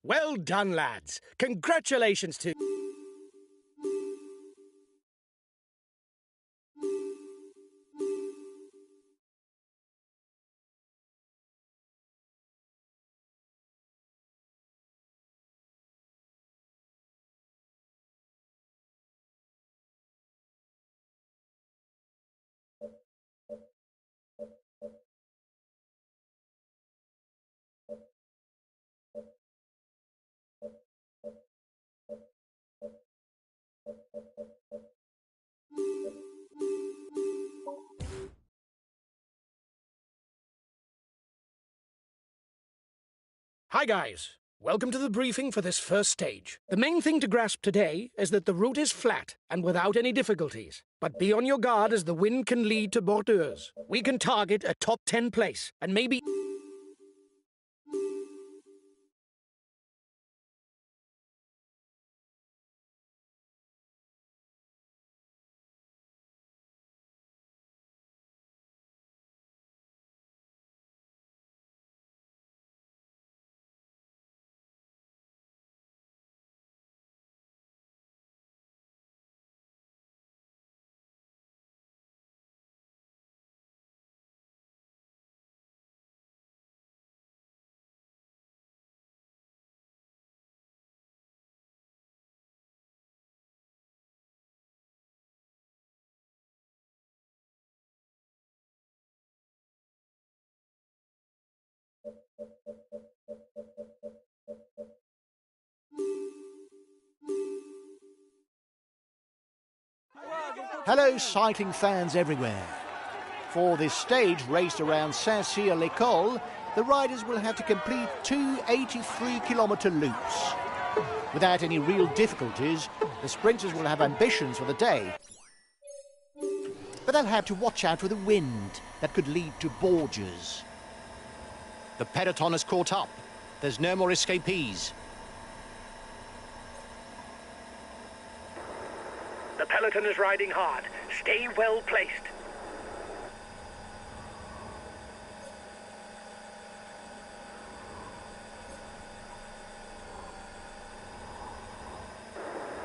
Well done, lads. Congratulations to... Hi guys, welcome to the briefing for this first stage. The main thing to grasp today is that the route is flat and without any difficulties. But be on your guard as the wind can lead to bordures. We can target a top 10 place and maybe... Hello cycling fans everywhere. For this stage raced around Saint-Cyr-l'École, the riders will have to complete two 83-kilometre loops. Without any real difficulties, the sprinters will have ambitions for the day. But they'll have to watch out for the wind that could lead to bordures. The peloton has caught up. There's no more escapees. The peloton is riding hard. Stay well placed.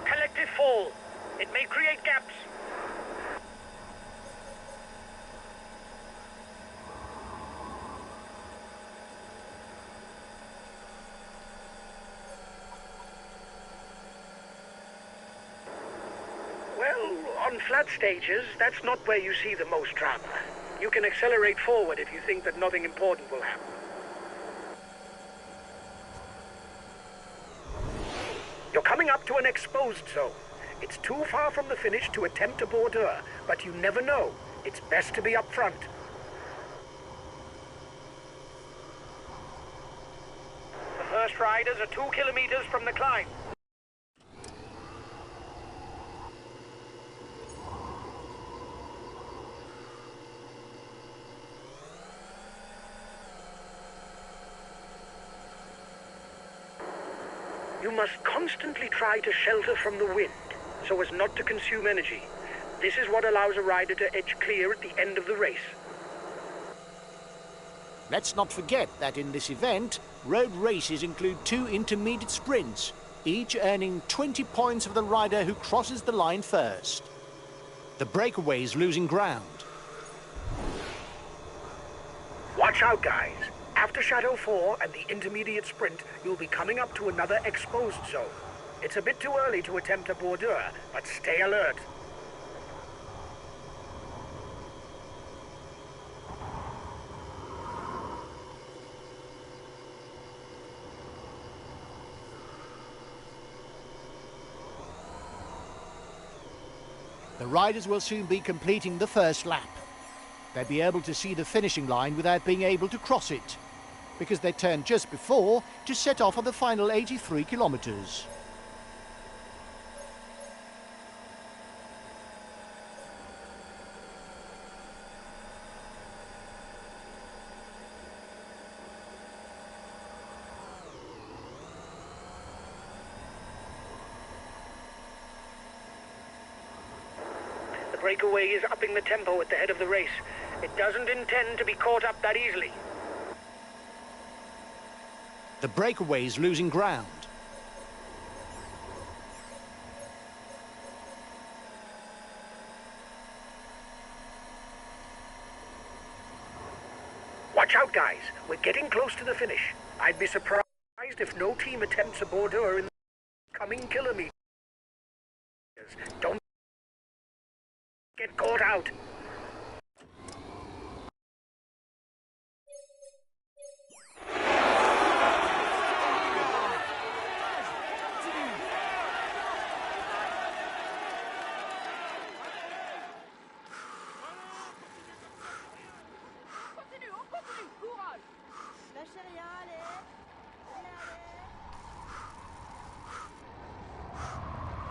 Collective fall. It may create gaps. On flat stages, that's not where you see the most drama. You can accelerate forward if you think that nothing important will happen. You're coming up to an exposed zone. It's too far from the finish to attempt a bordure, but you never know. It's best to be up front. The first riders are 2 kilometers from the climb. You must constantly try to shelter from the wind, so as not to consume energy. This is what allows a rider to edge clear at the end of the race. Let's not forget that in this event, road races include 2 intermediate sprints, each earning 20 points for the rider who crosses the line first. The breakaway is losing ground. Watch out, guys. After Chateau 4 and the intermediate sprint, you'll be coming up to another exposed zone. It's a bit too early to attempt a bordure, but stay alert. The riders will soon be completing the first lap. They'll be able to see the finishing line without being able to cross it, because they turned just before to set off on the final 83 kilometres. The breakaway is upping the tempo at the head of the race. It doesn't intend to be caught up that easily. The The breakaway is losing ground. Watch out, guys. We're getting close to the finish. I'd be surprised if no team attempts a border in the coming kilometers. Don't get caught out.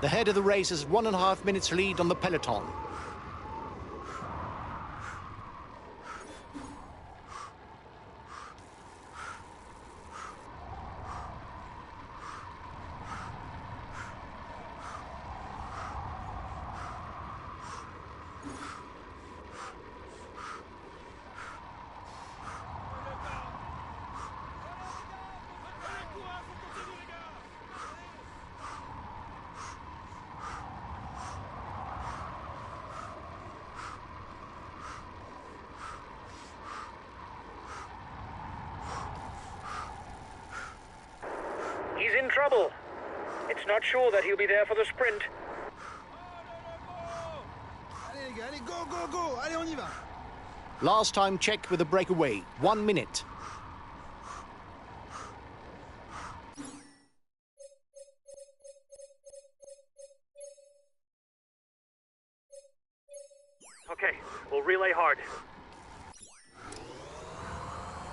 The head of the race has 1.5 minutes lead on the peloton. He's in trouble. It's not sure that he'll be there for the sprint. Allez les gars, allez, go, go, go. Allez, on y va. Last time checked with the breakaway, 1 minute. Okay, we'll relay hard.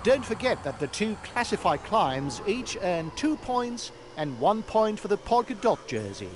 Don't forget that the 2 classified climbs each earn 2 points and 1 point for the polka dot jersey.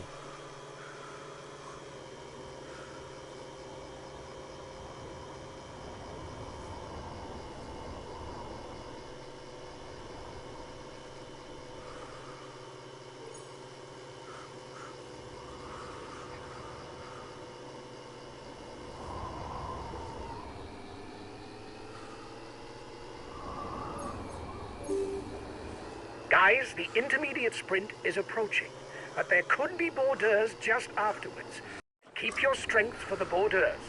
Guys, the intermediate sprint is approaching, but there could be borders just afterwards. Keep your strength for the borders.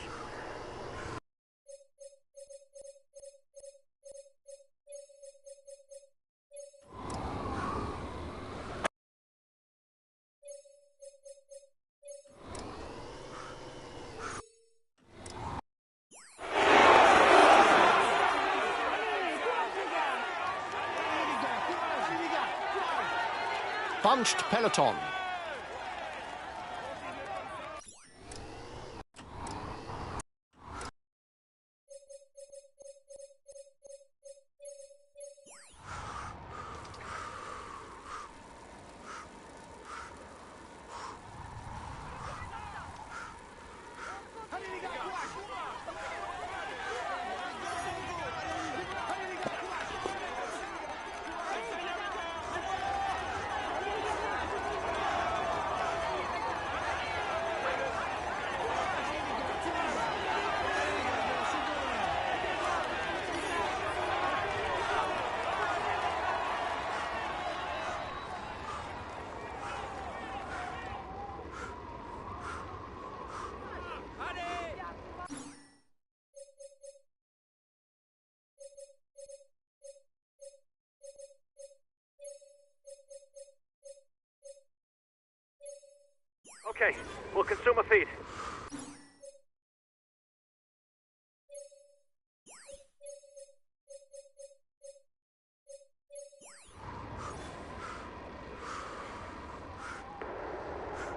Bunched peloton. Okay, we'll consume a feed.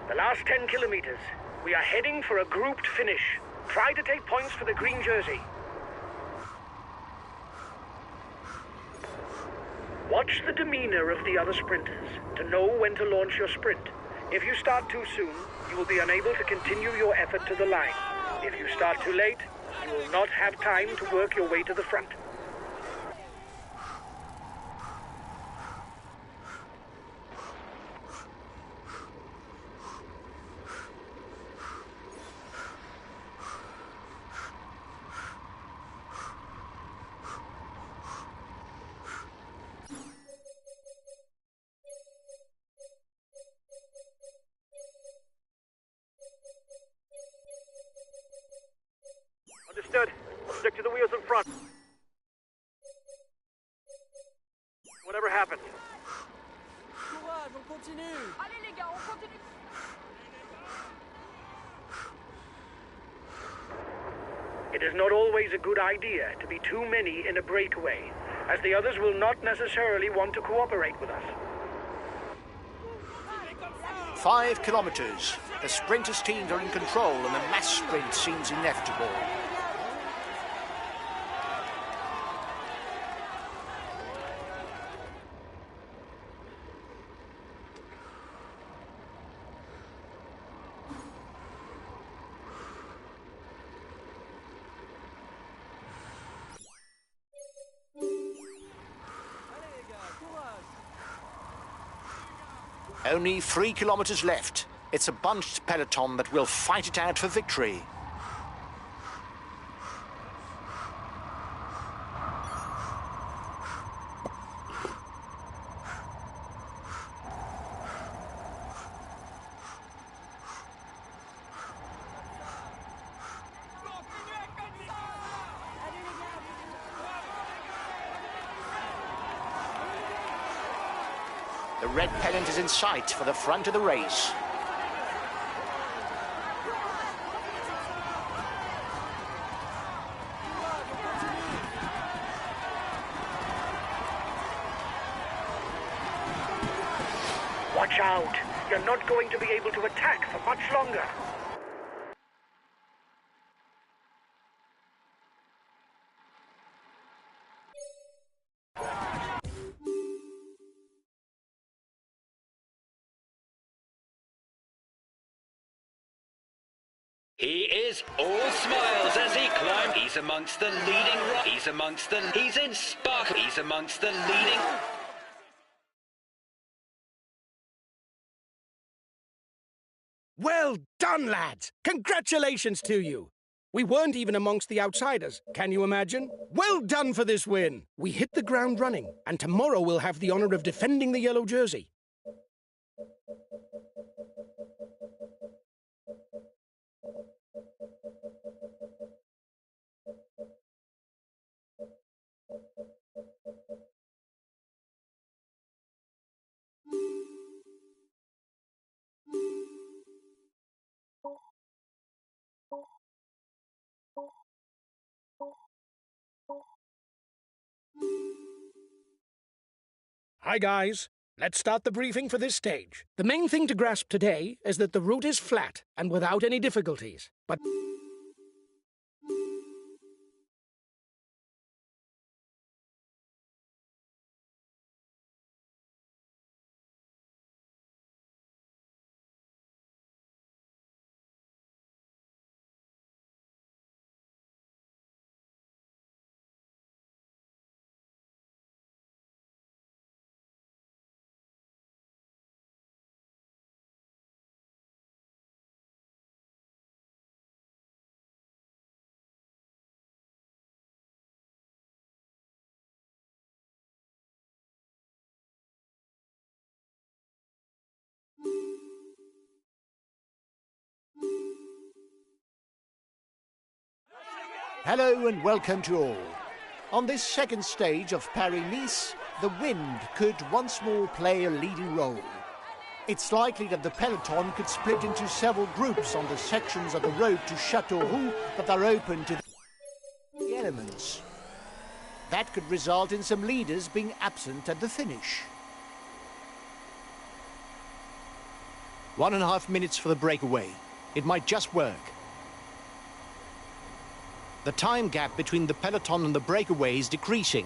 The last 10 kilometers. We are heading for a grouped finish. Try to take points for the green jersey. Watch the demeanor of the other sprinters to know when to launch your sprint. If you start too soon, you will be unable to continue your effort to the line. If you start too late, you will not have time to work your way to the front. front. Whatever happens. Courage, on continue. Allez les gars, on continue. It is not always a good idea to be too many in a breakaway, as the others will not necessarily want to cooperate with us. 5 kilometres. The sprinters' teams are in control and the mass sprint seems inevitable. Only 3 kilometres left. It's a bunched peloton that will fight it out for victory. The red pennant is in sight for the front of the race. Watch out! You're not going to be able to attack for much longer. He is all smiles as he climbs. He's amongst the leading. He's amongst the. He's in spark. He's amongst the leading. Well done, lads! Congratulations to you! We weren't even amongst the outsiders, can you imagine? Well done for this win! We hit the ground running, and tomorrow we'll have the honour of defending the yellow jersey. Hi guys, let's start the briefing for this stage. The main thing to grasp today is that the route is flat and without any difficulties, but Hello and welcome to all. On this second stage of Paris-Nice, the wind could once more play a leading role. It's likely that the peloton could split into several groups on the sections of the road to Châteauroux that are open to the elements. That could result in some leaders being absent at the finish. 1.5 minutes for the breakaway. It might just work. The time gap between the peloton and the breakaway is decreasing.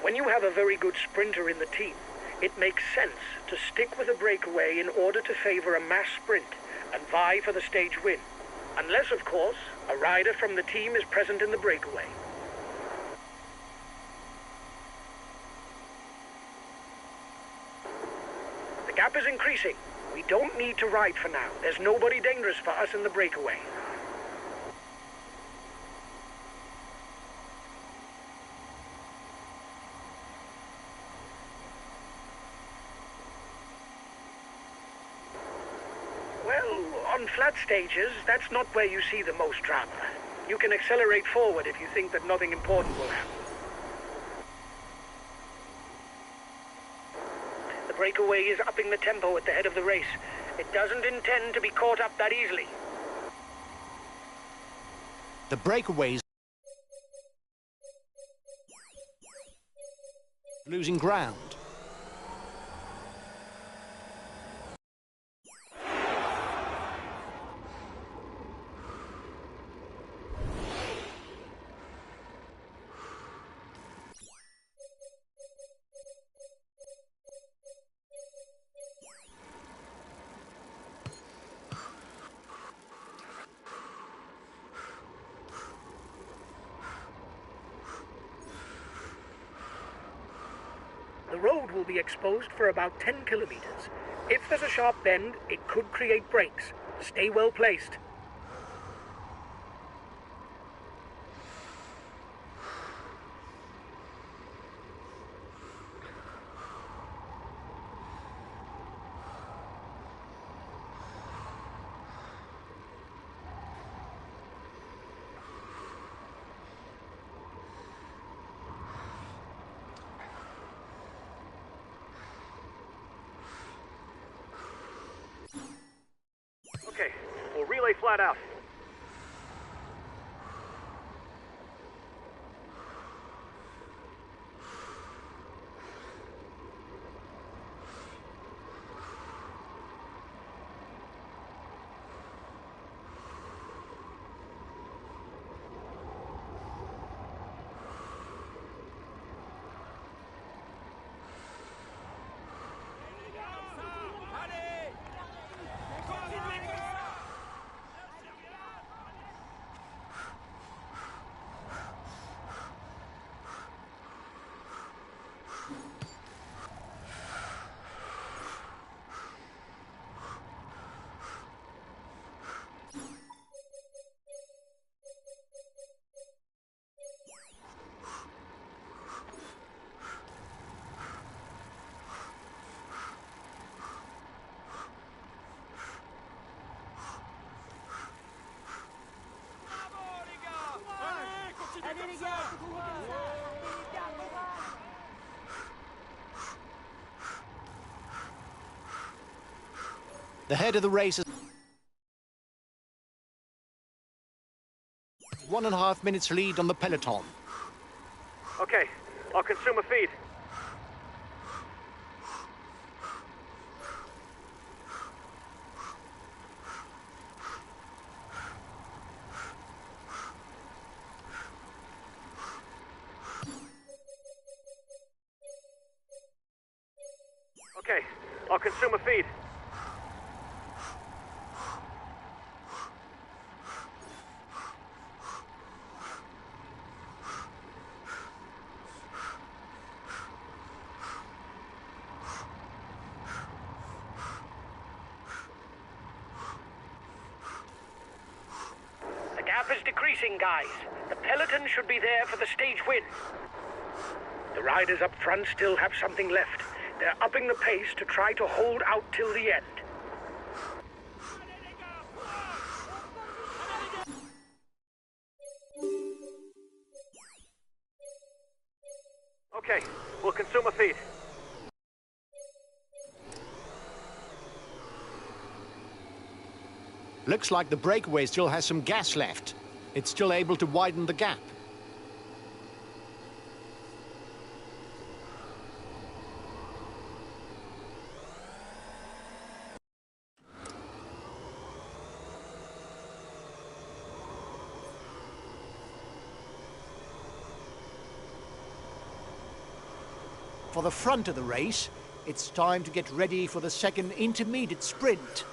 when you have a very good sprinter in the team, it makes sense to stick with a breakaway in order to favour a mass sprint and vie for the stage win. Unless, of course, a rider from the team is present in the breakaway. The gap is increasing. We don't need to ride for now. There's nobody dangerous for us in the breakaway. Well, on flat stages, that's not where you see the most drama. You can accelerate forward if you think that nothing important will happen. The breakaway is upping the tempo at the head of the race. It doesn't intend to be caught up that easily. The breakaways losing ground. The road will be exposed for about 10 kilometers. If there's a sharp bend, it could create breaks. Stay well placed. Okay, we'll relay flat out. The head of the race is 1.5 minutes lead on the peloton. Okay, I'll consume a feed. Okay, I'll consume a feed. The gap is decreasing, guys. The peloton should be there for the stage win. The riders up front still have something left. They're upping the pace to try to hold out till the end. Okay, we'll consume a feed. Looks like the breakaway still has some gas left. It's still able to widen the gap. For the front of the race, it's time to get ready for the second intermediate sprint.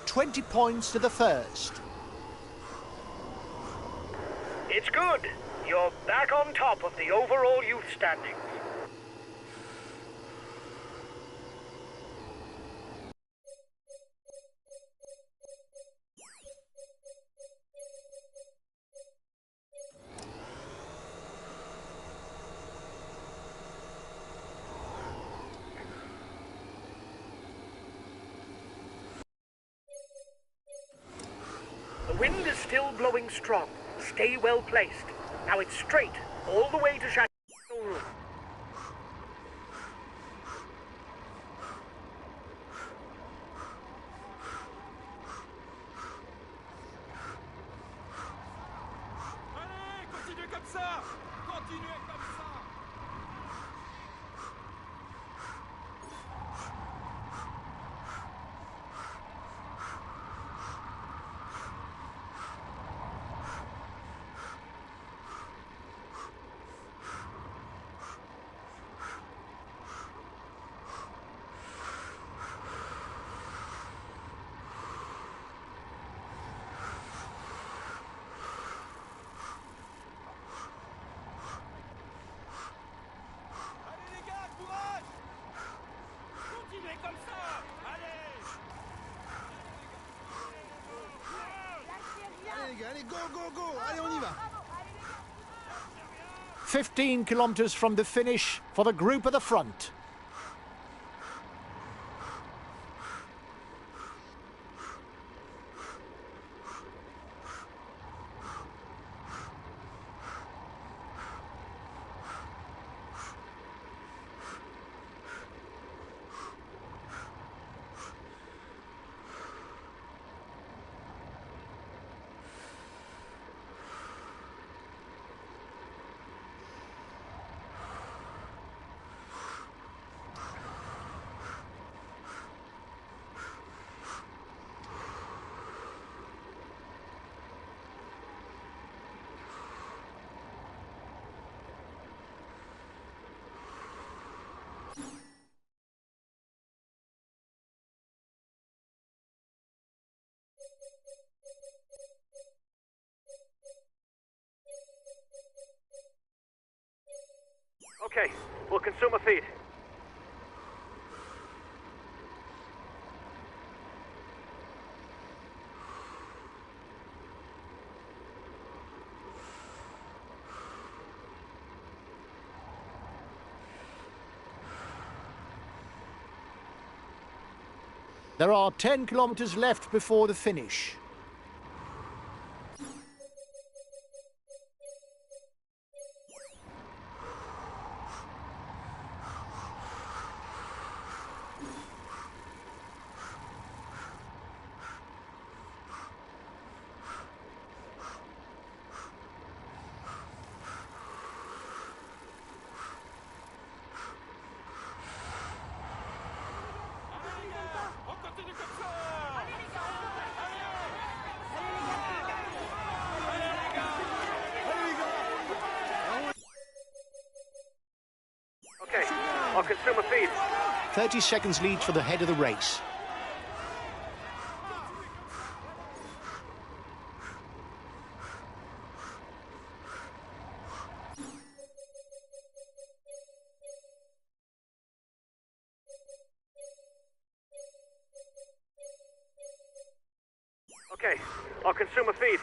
20 points to the first. It's good. You're back on top of the overall youth standings. wind is still blowing strong. Stay well placed. Now it's straight, all the way to Chateau Room. Allez, continuez comme ça! Continuez comme ça! Allez les gars, courage! Continuez comme ça! Allez! Allez les gars, allez, go, go, go. Allez, on y va. 15 kilometres from the finish for the group at the front. Okay, we'll consume a feed. There are 10 kilometres left before the finish. On continue comme ça! Okay, I'll consume a feed. 30 seconds lead for the head of the race. Okay, I'll consume a feed.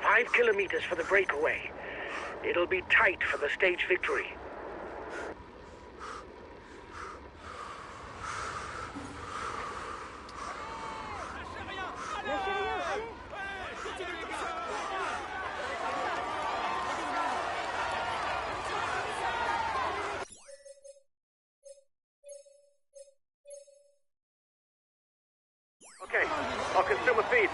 5 kilometers for the breakaway. It'll be tight for the stage victory. Okay, I'll consume a feed.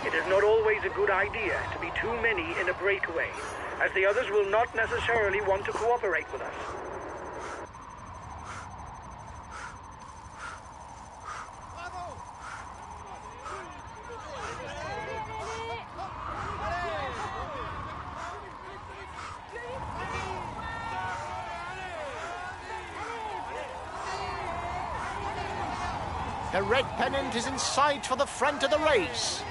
It is not always a good idea to be too many in a breakaway, as the others will not necessarily want to cooperate with us. The red pennant is in sight for the front of the race.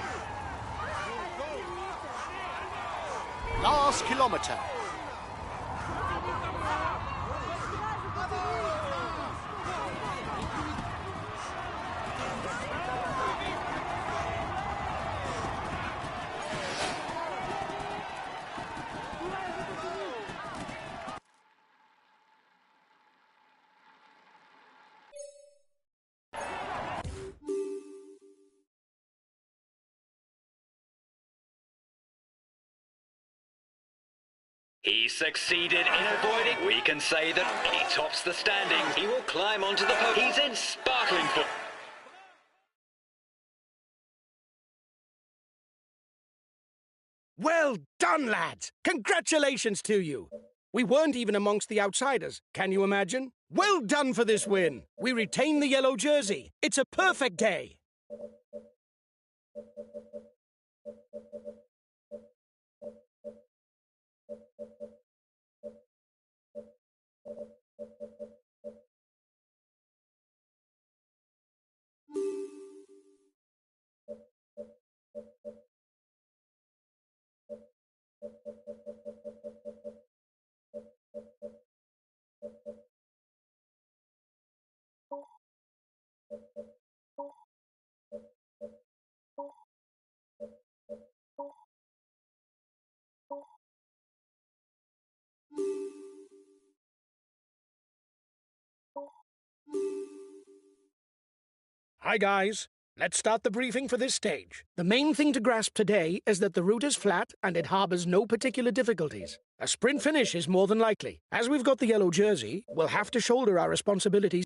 Last kilometre. He succeeded in avoiding. We can say that he tops the standings. He will climb onto the podium. He's in sparkling form. Well done, lads! Congratulations to you! We weren't even amongst the outsiders, can you imagine? Well done for this win! We retain the yellow jersey. It's a perfect day! Hi guys, let's start the briefing for this stage. The main thing to grasp today is that the route is flat and it harbours no particular difficulties. A sprint finish is more than likely. As we've got the yellow jersey, we'll have to shoulder our responsibilities.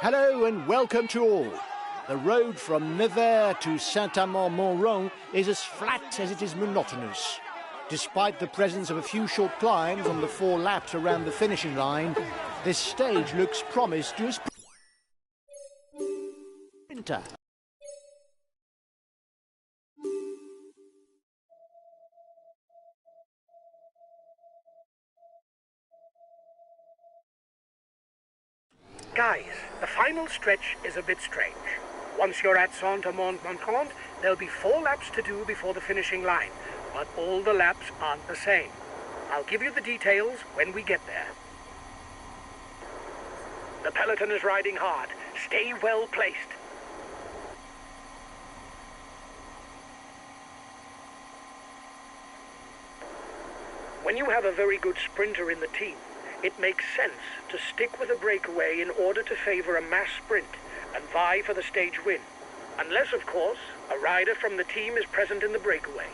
Hello and welcome to all. The road from Nevers to Saint-Amand-Montrond is as flat as it is monotonous. Despite the presence of a few short climbs on the 4 laps around the finishing line, this stage looks promised to a sprinter. Guys, the final stretch is a bit strange. Once you're at Saint-Amand-Montrond, there'll be 4 laps to do before the finishing line, but all the laps aren't the same. I'll give you the details when we get there. The peloton is riding hard. Stay well placed. When you have a very good sprinter in the team, it makes sense to stick with a breakaway in order to favor a mass sprint and vie for the stage win. Unless, of course, a rider from the team is present in the breakaway.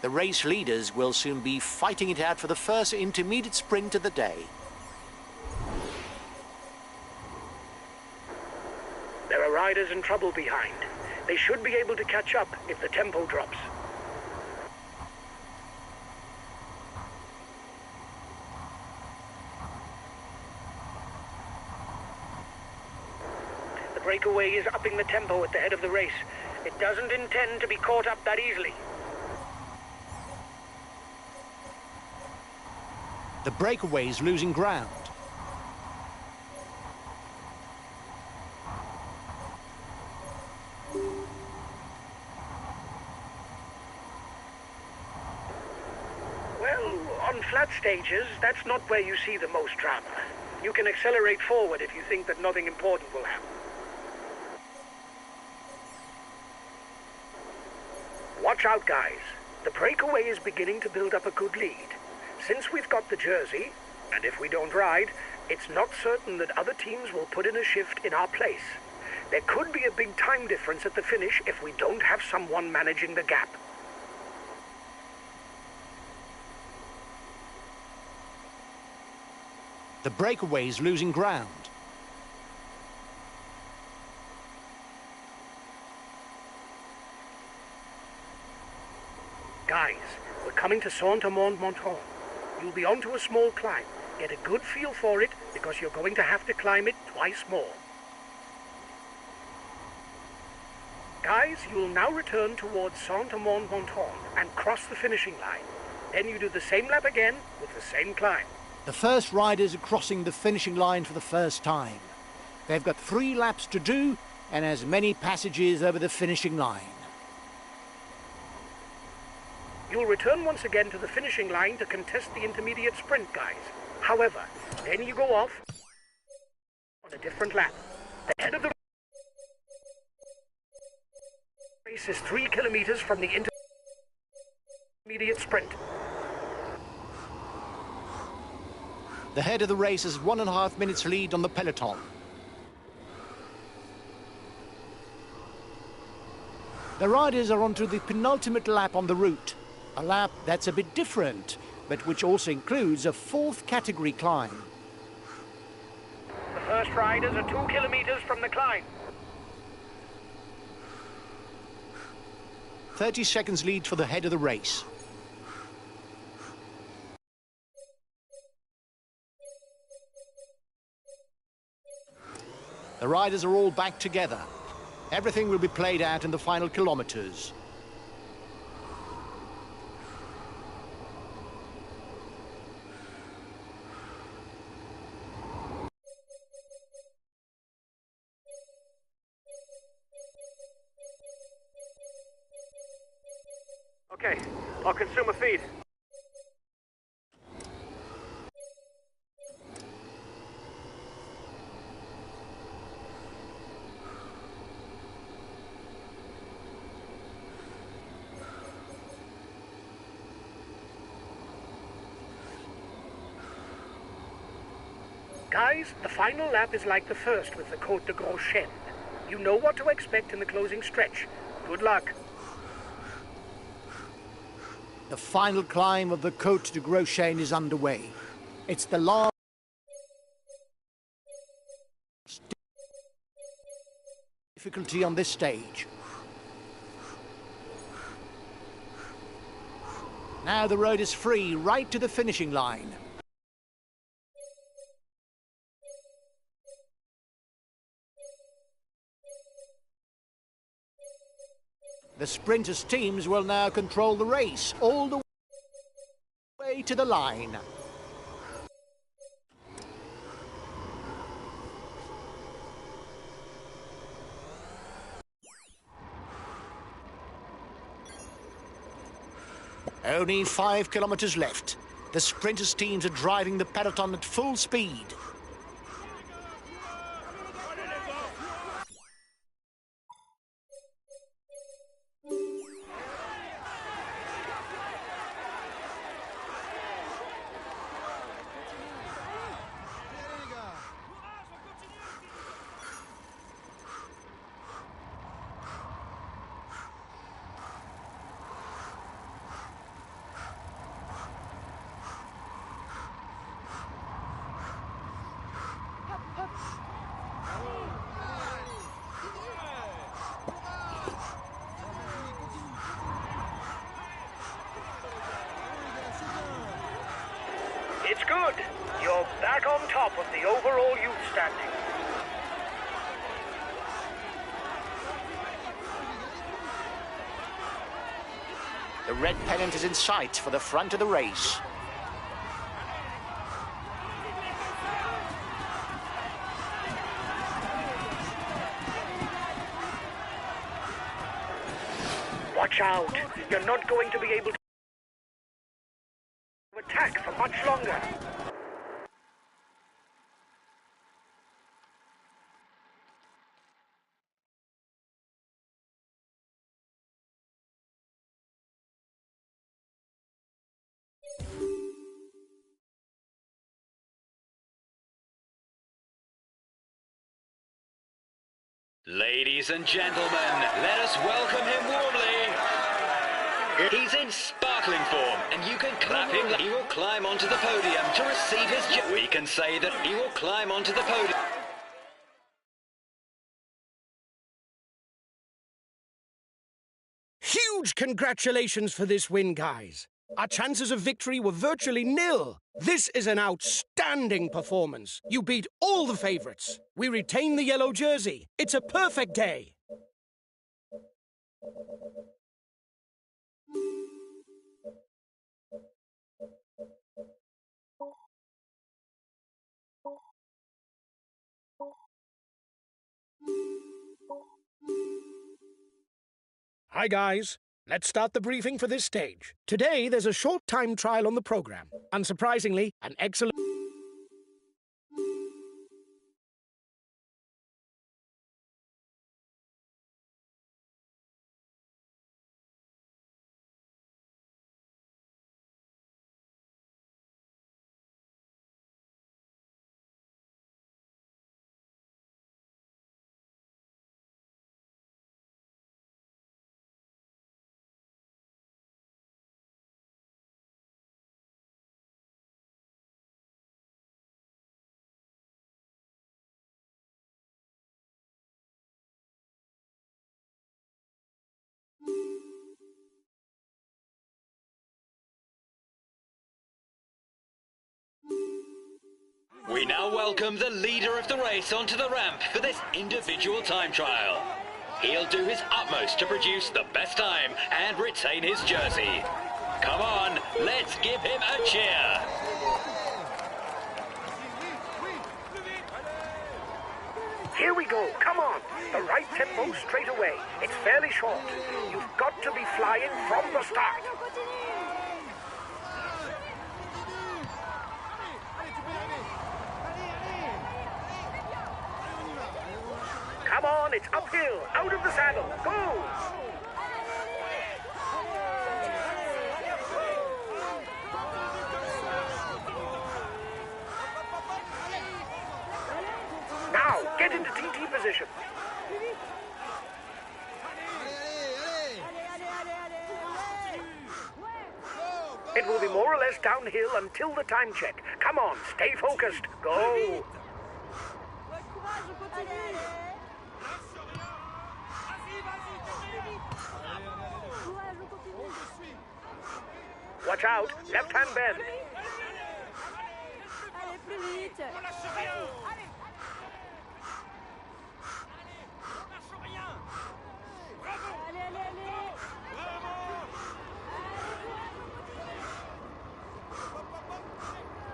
The race leaders will soon be fighting it out for the first intermediate sprint of the day. There are riders in trouble behind. They should be able to catch up if the tempo drops. The breakaway is upping the tempo at the head of the race. It doesn't intend to be caught up that easily. The breakaway is losing ground. Well, on flat stages, that's not where you see the most drama. You can accelerate forward if you think that nothing important will happen. Watch out, guys. The breakaway is beginning to build up a good lead. Since we've got the jersey, and if we don't ride, it's not certain that other teams will put in a shift in our place. There could be a big time difference at the finish if we don't have someone managing the gap. The breakaway is losing ground. Guys, we're coming to Saint-Amand-Montrond. You'll be onto a small climb. Get a good feel for it, because you're going to have to climb it twice more. Guys, you'll now return towards Saint-Amand-Montrond and cross the finishing line. Then you do the same lap again with the same climb. The first riders are crossing the finishing line for the first time. They've got 3 laps to do and as many passages over the finishing line. You'll return once again to the finishing line to contest the intermediate sprint, guys. However, then you go off on a different lap. The head of the race is 3 kilometers from the intermediate sprint. The head of the race has 1.5 minutes lead on the peloton. The riders are onto the penultimate lap on the route. A lap that's a bit different, but which also includes a 4th category climb. The first riders are 2 kilometers from the climb. 30 seconds lead for the head of the race. The riders are all back together. Everything will be played out in the final kilometers. Okay, I'll consume a feed. Guys, the final lap is like the first with the Côte de Gros Chêne. You know what to expect in the closing stretch. Good luck. The final climb of the Côte de Gros Chêne is underway. It's the last difficulty on this stage. Now the road is free right to the finishing line. The sprinters' teams will now control the race all the way to the line. Only 5 kilometers left. The sprinters' teams are driving the peloton at full speed. It's good. You're back on top of the overall youth standing. The red pennant is in sight for the front of the race. Watch out. You're not going to be able to attack for much longer. Ladies and gentlemen, let us welcome him warmly. He's in sparkling form, and you can clap him. He will climb onto the podium to receive his we can say that he will climb onto the podium. Huge congratulations for this win, guys. Our chances of victory were virtually nil. This is an outstanding performance. You beat all the favorites. We retain the yellow jersey. It's a perfect day. Hi, guys. Let's start the briefing for this stage. Today, there's a short time trial on the program. Unsurprisingly, an excellent... We now welcome the leader of the race onto the ramp for this individual time trial. He'll do his utmost to produce the best time and retain his jersey. Come on, let's give him a cheer. Here we go. Come on. The right tempo straight away. It's fairly short. You've got to be flying from the start. Come on, it's uphill, out of the saddle, go! Now, get into TT position. It will be more or less downhill until the time check. Come on, stay focused, go! Watch out, left-hand bend.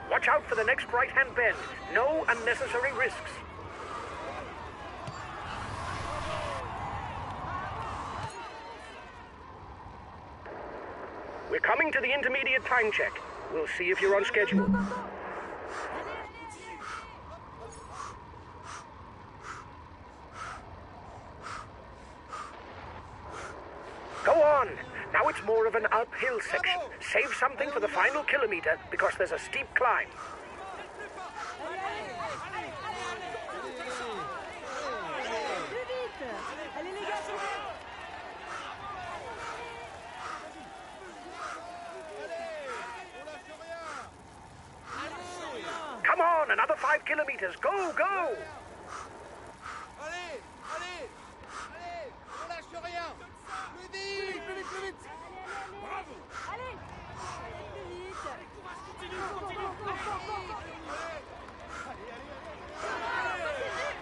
Watch out for the next right-hand bend. No unnecessary risks. We're coming to the intermediate time check. We'll see if you're on schedule. Go on! Now it's more of an uphill section. Save something for the final kilometer because there's a steep climb. Come on, another 5 kilometers. Go, go! Allez, allez, allez, on lâche rien. Plus vite, plus vite, plus vite. Bravo. Allez,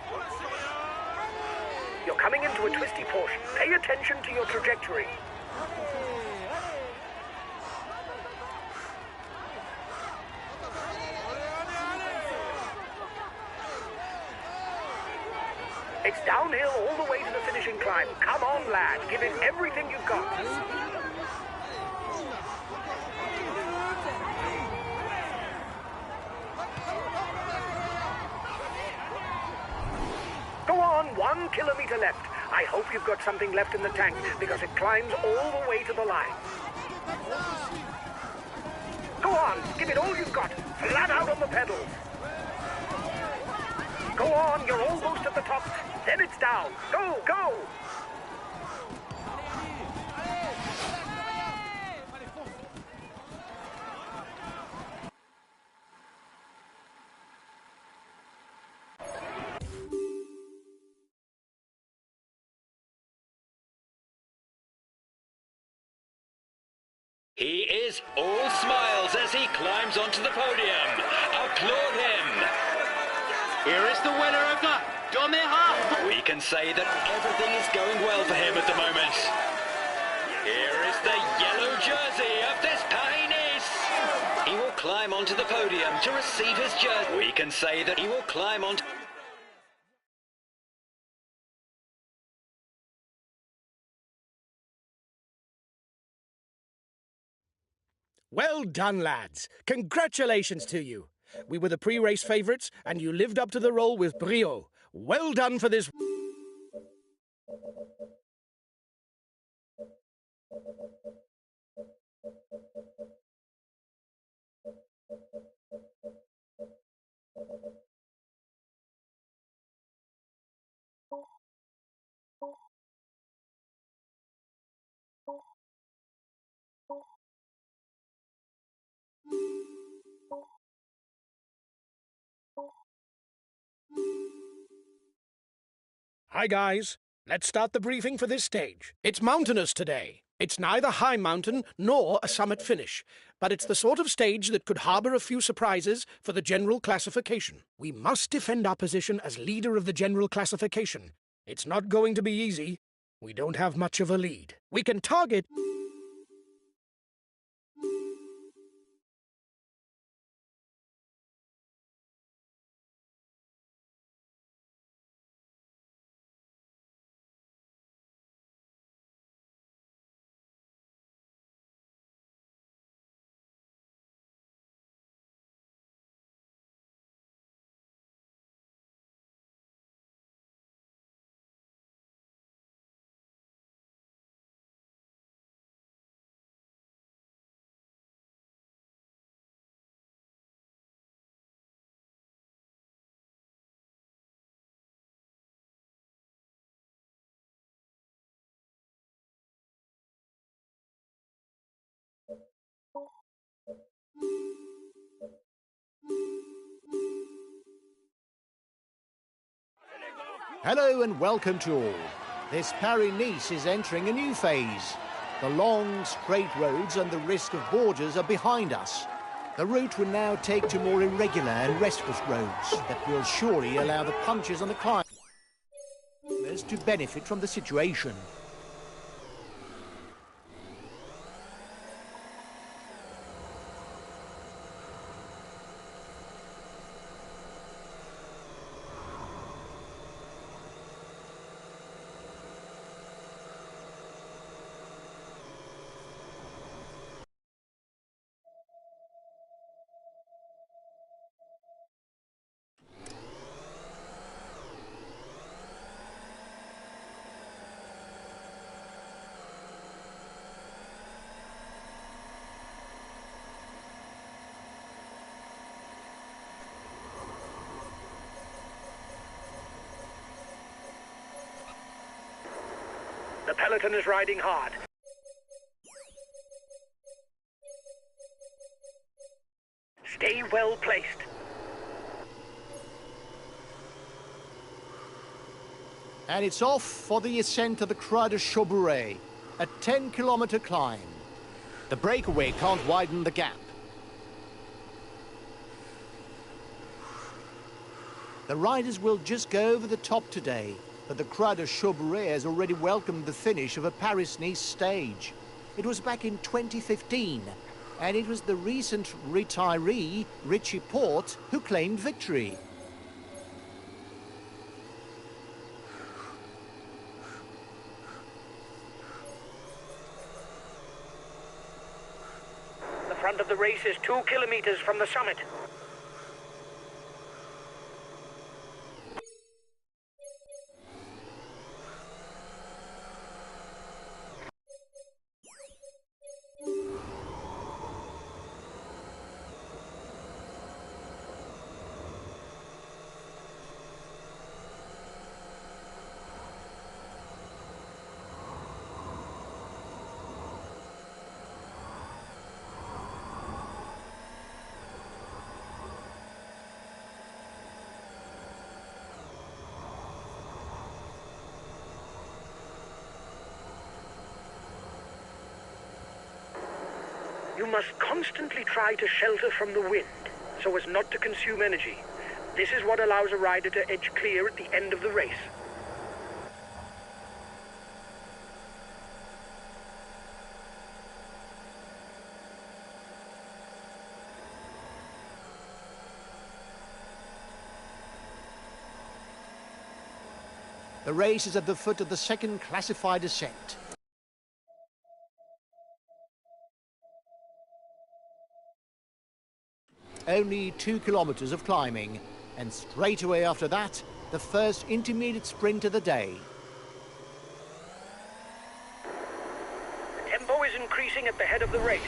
plus vite. You're coming into a twisty portion. Pay attention to your trajectory. It's downhill all the way to the finishing climb. Come on, lad. Give it everything you've got. Go on, 1 kilometer left. I hope you've got something left in the tank because it climbs all the way to the line. Go on, give it all you've got. Flat out on the pedals. Go on, you're almost at the top. Then it's down. Go, go! He is all smiles as he climbs onto the podium. Applaud him. Here is the winner of the Domeha. We can say that everything is going well for him at the moment. Here is the yellow jersey of this Paris-Nice. He will climb onto the podium to receive his jersey. We can say that he will climb onto... Well done, lads. Congratulations to you. We were the pre-race favourites, and you lived up to the role with brio. Well done for this... Hi, guys. Let's start the briefing for this stage. It's mountainous today. It's neither high mountain nor a summit finish, but it's the sort of stage that could harbour a few surprises for the general classification. We must defend our position as leader of the general classification. It's not going to be easy. We don't have much of a lead. We can target... Hello and welcome to all. This Paris-Nice is entering a new phase. The long, straight roads and the risk of borders are behind us. The route will now take to more irregular and restless roads that will surely allow the punches on the climbers to benefit from the situation. The peloton is riding hard. Stay well placed. And it's off for the ascent to the Croix de Chauburet, a 10-kilometre climb. The breakaway can't widen the gap. The riders will just go over the top today, but the Croix de Chauburet has already welcomed the finish of a Paris-Nice stage. It was back in 2015, and it was the recent retiree, Richie Porte, who claimed victory. The front of the race is 2 kilometers from the summit. You must constantly try to shelter from the wind, so as not to consume energy. This is what allows a rider to edge clear at the end of the race. The race is at the foot of the second classified ascent. Only 2 kilometres of climbing, and straight away after that, the first intermediate sprint of the day. The tempo is increasing at the head of the race.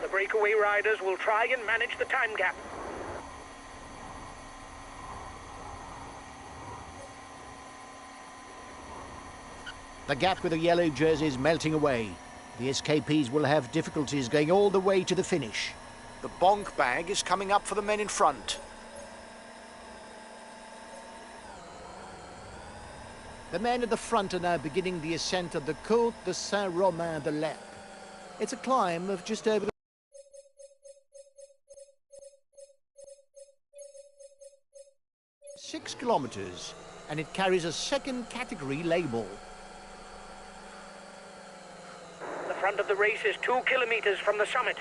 The breakaway riders will try and manage the time gap. The gap with the yellow jerseys melting away. The escapees will have difficulties going all the way to the finish. The bonk bag is coming up for the men in front. The men at the front are now beginning the ascent of the Côte de Saint-Romain-de-Lep. It's a climb of just over 6 kilometres, and it carries a second category label. The front of the race is 2 kilometers from the summit.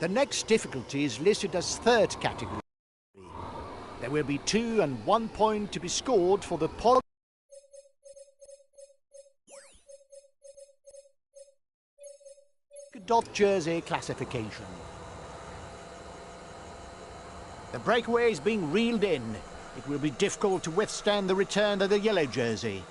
The next difficulty is listed as third category. There will be 2 and 1 point to be scored for the polka dot jersey classification. The breakaway is being reeled in. It will be difficult to withstand the return of the yellow jersey.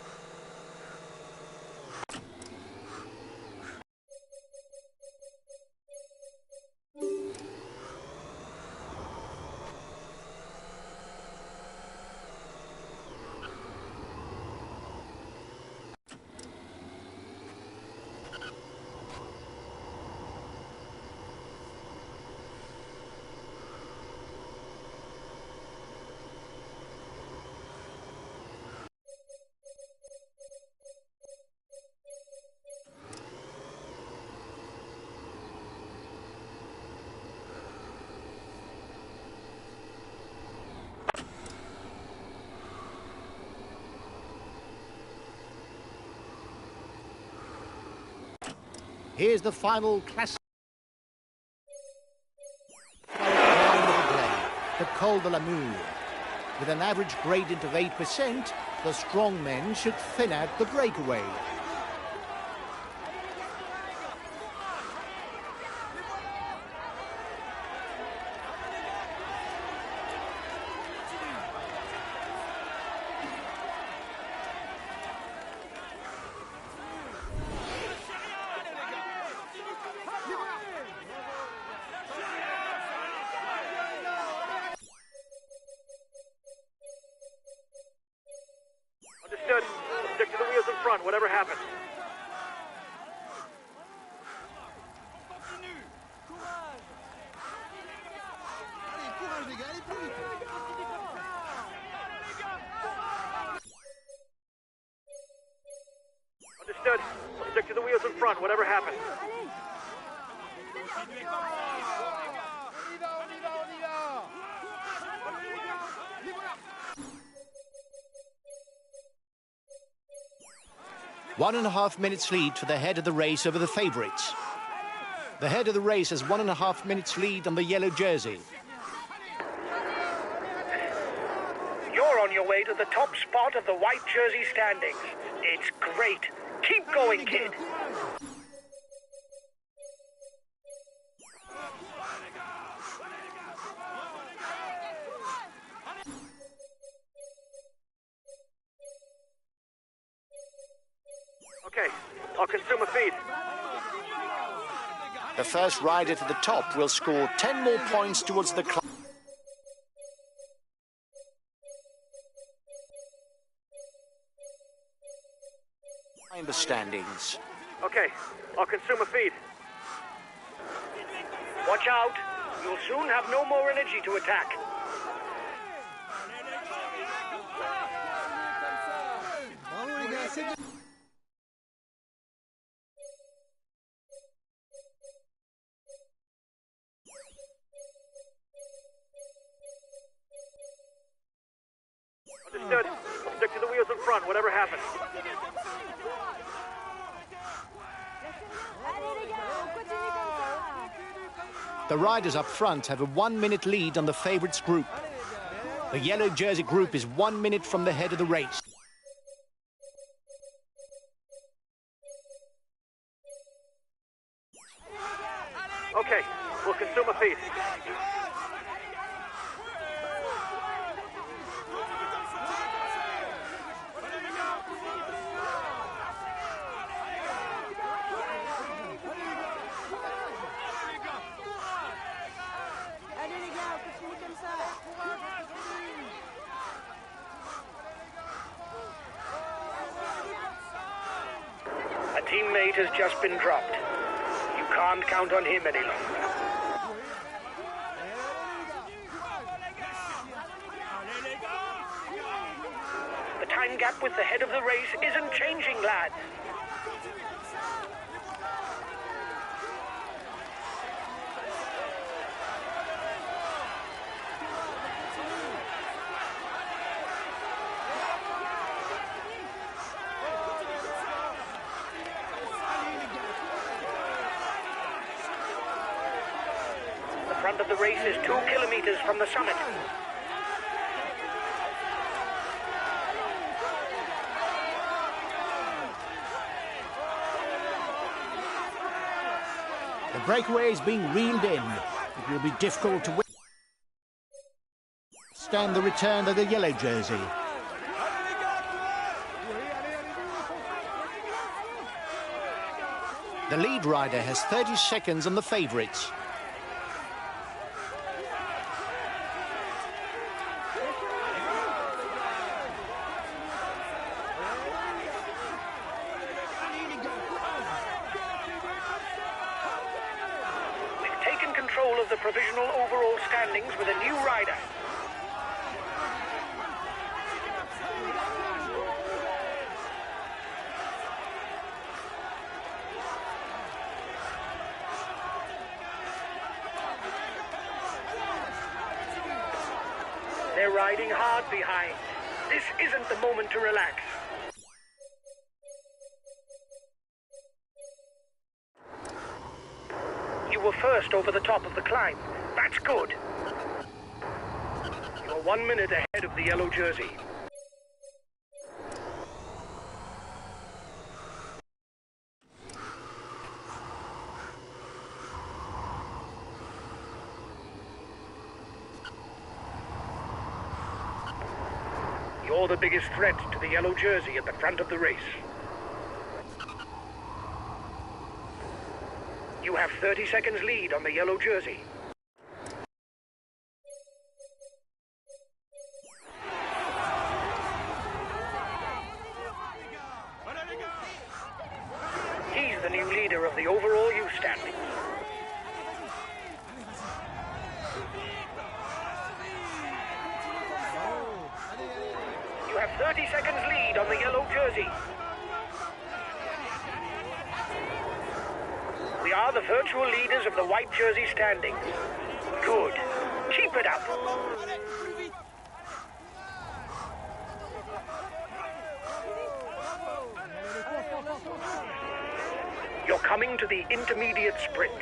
Here's the final class. The Col de la Mure. With an average gradient of 8%, the strong men should thin out the breakaway. Understood. Stick to the wheels in front, whatever happens. Understood. Stick to the wheels in front, whatever happens. On y va, on y va, on y va. 1.5 minutes lead for the head of the race over the favourites. The head of the race has 1.5 minutes lead on the yellow jersey. You're on your way to the top spot of the white jersey standings. It's great. Keep going, kid. Okay, I'll consume a feed. The first rider to the top will score 10 more points towards the climb. the standings. Okay, I'll consume a feed. Watch out. You'll soon have no more energy to attack. Understood. I'll stick to the wheels in front, whatever happens. Allez les gars, on continue comme ça. The riders up front have a 1-minute lead on the favourites group. The yellow jersey group is 1 minute from the head of the race. Okay, we'll consume a feed. Allez les gars, on continue comme ça. A teammate has just been dropped. You can't count on him any longer. The time gap with the head of the race isn't changing, lads. The front of the race is 2 kilometers from the summit. The breakaway is being reeled in. It will be difficult to stand the return of the yellow jersey. The lead rider has 30 seconds on the favourites. We've taken control of the provisional overall standings with a new rider. They're riding hard behind. This isn't the moment to relax. You were first over the top of the climb. That's good. You're 1 minute ahead of the yellow jersey. You're the biggest threat to the yellow jersey at the front of the race. You have 30 seconds lead on the yellow jersey. He's the new leader of the overall youth standings. You have 30 seconds lead on the yellow jersey. We are the virtual leaders of the white jersey standings. Good. Keep it up. You're coming to the intermediate sprint.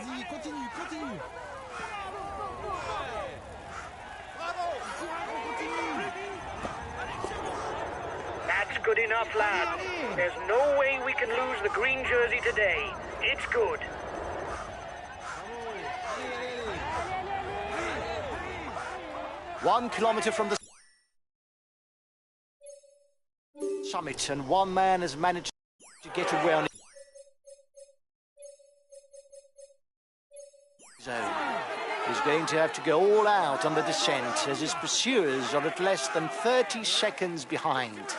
Vas-y, continue, continue. Bravo. Continue. That's good enough, lads. There's no way we can lose the green jersey today. It's good. 1 kilometre from the summit, and one man has managed to get away on his own. He's going to have to go all out on the descent as his pursuers are at less than 30 seconds behind.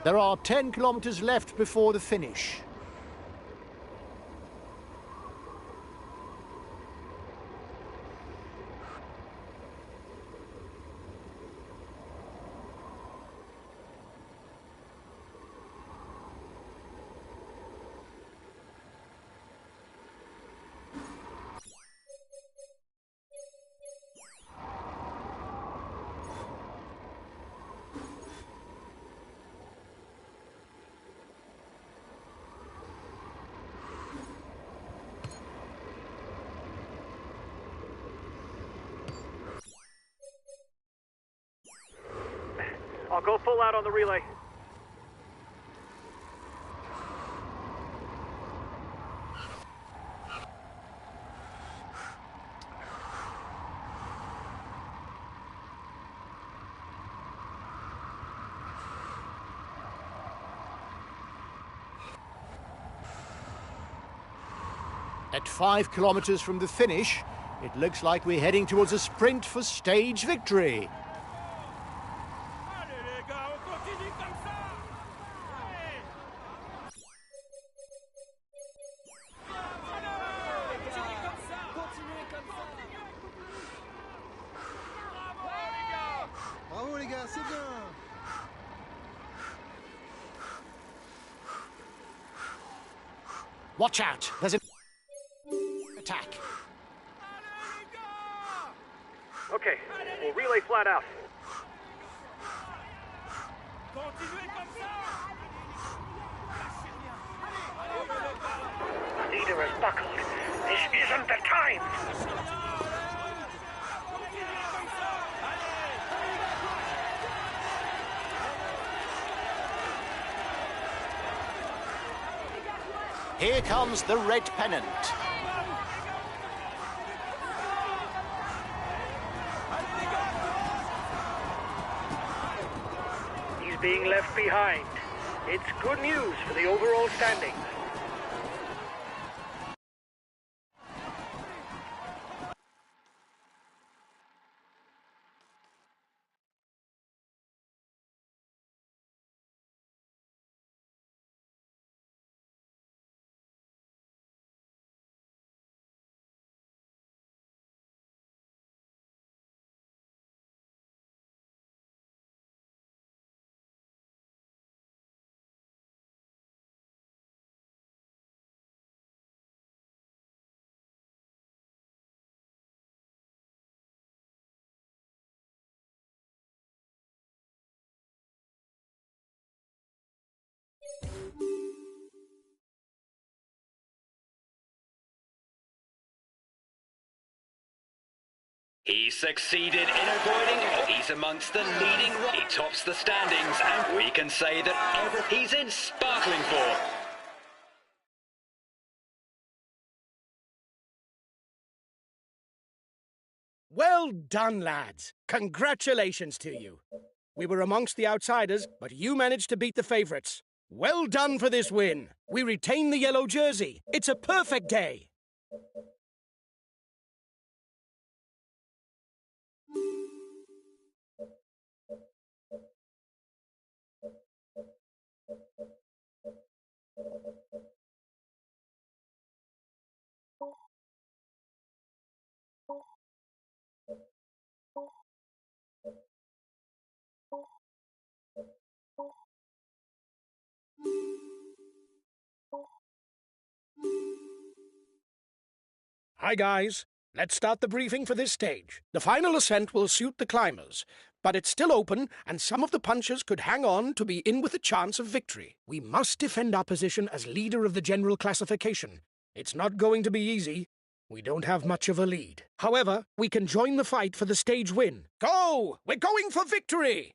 There are 10 kilometres left before the finish. I'll go full out on the relay. At 5 kilometres from the finish, it looks like we're heading towards a sprint for stage victory. Allez les gars, on continue comme ça. Allez. Continuez comme ça. Continuez comme ça. Bravo les gars. Bravo les gars, c'est bien. Watch out, there's an attack. Allez les gars. Okay, we'll relay flat out. Continuez comme ça. The leader has buckled. This isn't the time. Here comes the red pennant. He's being left behind. It's good news for the overall standings. He succeeded in avoiding. He's amongst the leading. He tops the standings, and we can say that he's in sparkling form. Well done, lads. Congratulations to you. We were amongst the outsiders, but you managed to beat the favourites. Well done for this win. We retain the yellow jersey. It's a perfect day. Hi, guys. Let's start the briefing for this stage. The final ascent will suit the climbers. But it's still open, and some of the punchers could hang on to be in with a chance of victory. We must defend our position as leader of the general classification. It's not going to be easy. We don't have much of a lead. However, we can join the fight for the stage win. Go! We're going for victory!